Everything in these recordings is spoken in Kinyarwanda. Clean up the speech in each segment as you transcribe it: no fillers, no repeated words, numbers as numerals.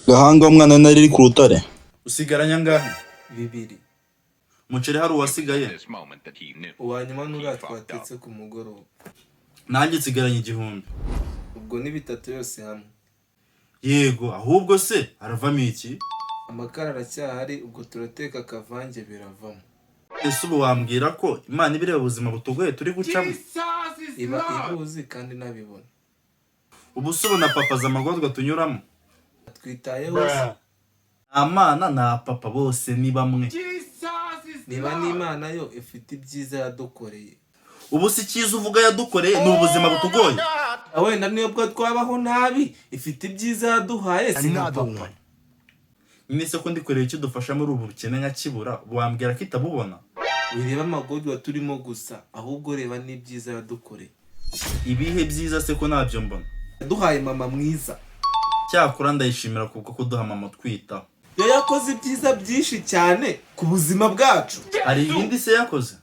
Gahanga umwana nari ku rutare. Usigaranya ngahe? 2. Muceri hari uwasigaye? Uwanyuma n'uratwatetse ku mugoroba. Nanjye nsigaranye 1000. Ubwo ni 3 yose hamwe. Yego, ahubwo se haravamo iki? Amakara aracyahari, ubwo turateka akavange biravamo. Ese ubu wambwira ko Imana ibireba ubuzima butugoye turi gucamo? Iba ibuzi kandi nabibona. Ubu se ubona papa z'amagorwa tunyuramo? Twitayeho. Amana na papa bose ni bamwe. Niba n'Imana yo ifite ibyiza yadukoreye. Ubu si cyiza uvuga yadukoreye ni ubuzima butugoye. Wenda niyo bwo twabaho nabi, ifite ibyiza yaduhaye sina papa. Nise ko ndikoreye icyo dufasha muri ubu bukene nka kibura, wambwira ko itabubona? Wireba amagorwa turimo gusa, ahubwo reba n'ibyiza yadukoreye. Ibihe byiza se ko nabyo mbona? Yaduhaye mama mwiza. Cyakora ndayishimira kuko kuduha mama twitaho. Yo yakoze ibyiza byinshi cyane ku buzima bwacu. Hari ibindi se yakoze?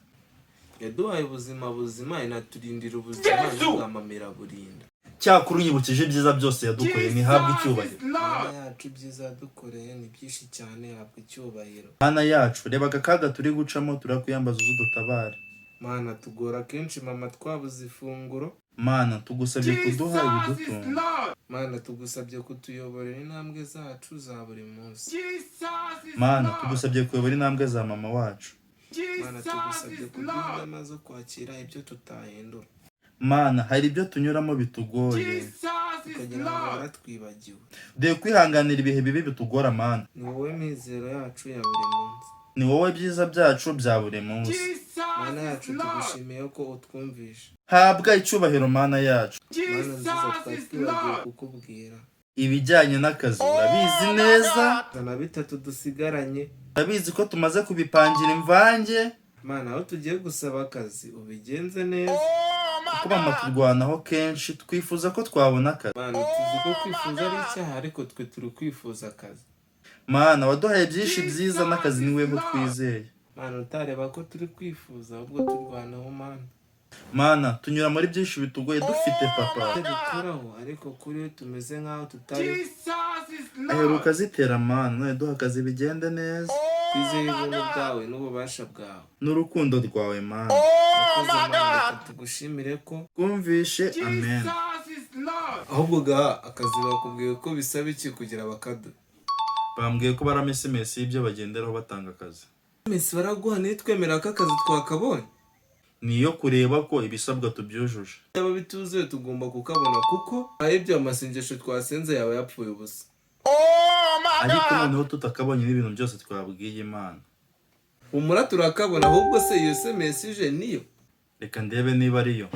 Yaduhaye ubuzima buzima, inaturindira ubuzima n'ubwamamira burinda. Cyakora unyibukije ibyiza byose yadukoreye ntihabwe icyubahiro. Mana yacu ibyiza yadukoreye ni byinshi cyane, habwa icyubahiro. Mana yacu reba akaga turi gucamo, turakuyambaza uzudutabare. Mana tugora kenshi mama twabuze ifunguro. Mana tugusabye kuduha ibidutunga. Mana tugusabye kutuyoborera intambwe zacu za buri munsi. Mana tugusabye kuyobora intambwe za mama wacu. Mana tugusabye kuduha inema zo kwakira ibyo tutahindura. Mana hari ibyo tunyuramo bitugoye, tukagira ngo baratwibagiwe. Dore kwihanganira ibihe bibi bitugora Mana. Ni wowe mizero yacu ya buri munsi. Ni wowe byiza byacu bya buri munsi. Mana yacu tugushimiye ko utwumvisha. Habwa icyubahiro Mana yacu. Mana nziza twatwibagiwe kukubwira. Ibijyanye n'akazi urabizi neza. Na 3 dusigaranye. Urabizi ko tumaze kubipangira imvange. Mana aho tugiye gusaba akazi ubigenze neza. Kuko mama turwanaho kenshi twifuza ko twabona akazi. Mana tuzi ko kwifuza ari icyaha, ariko twe turi kwifuza akazi. Mana waduhaye byinshi byiza n'akazi ni weho twizeye. Mana utareba ko turi kwifuza, ahubwo turwanaho Mana. Mana tunyura muri byinshi bitugoye dufite papa. Dukuraho ariko kuri tumeze nkaho tutari. Aheruka zitera Mana, none duha akazi bigende neza. Twizeye ubuntu bwawe n'ububasha bwawe. N'urukundo rwawe Mana. Akoze Mana tugushimire ko twumvishe, amen. Ahubwo ga akazi bakubwiye ko bisaba iki kugira bakadu? Bambwiye ko barama SMS y'ibyo bagenderaho batanga akazi. SMS baraguha nitwemera ko akazi twakabonye. Niyo kureba ko ibisabwa tubyujuje. Yaba bituzuye tugomba kukabona kuko ibyo amasengesho twasenze yawe yapfuye ubusa. Ariko noneho tutakabonye n'ibintu byose twabwiye Imana. Umura turakabona, ahubwo se iyo SMS ije niyo? Reka ndebe niba ariyo.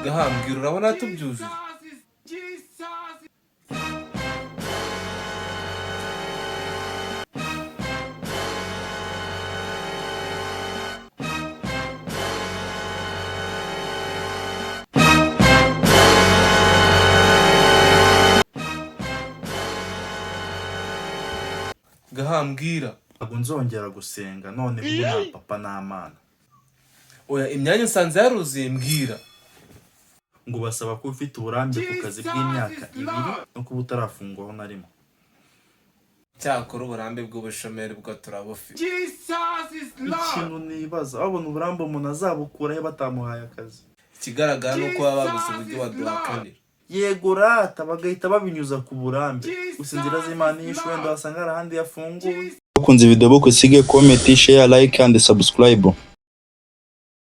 Gahambwira urabona tubyujuje. Gahambwira Ntabwo nzongera gusenga none ubu nta papa n'Amana. Oya imyanya nsanze yaruzuye mbwira. Ngo basaba ko ufite uburambe ku kazi bw'imyaka 2 no kuba utarafungwaho na rimwe. Cyakora uburambe bw'ubushomeri bwo turabufite. Ikintu nibaza babona uburambe umuntu azabukurahe batamuhaye akazi. Ikigaragara nuko baba babuze uburyo baduhakanira. Yego rata bagahita babinyuza ku burambe. Gusa inzira z'Imana nyinshi wenda wasanga ahandi yafunguye. Bakunze video boko sige comment, share, like and subscribe.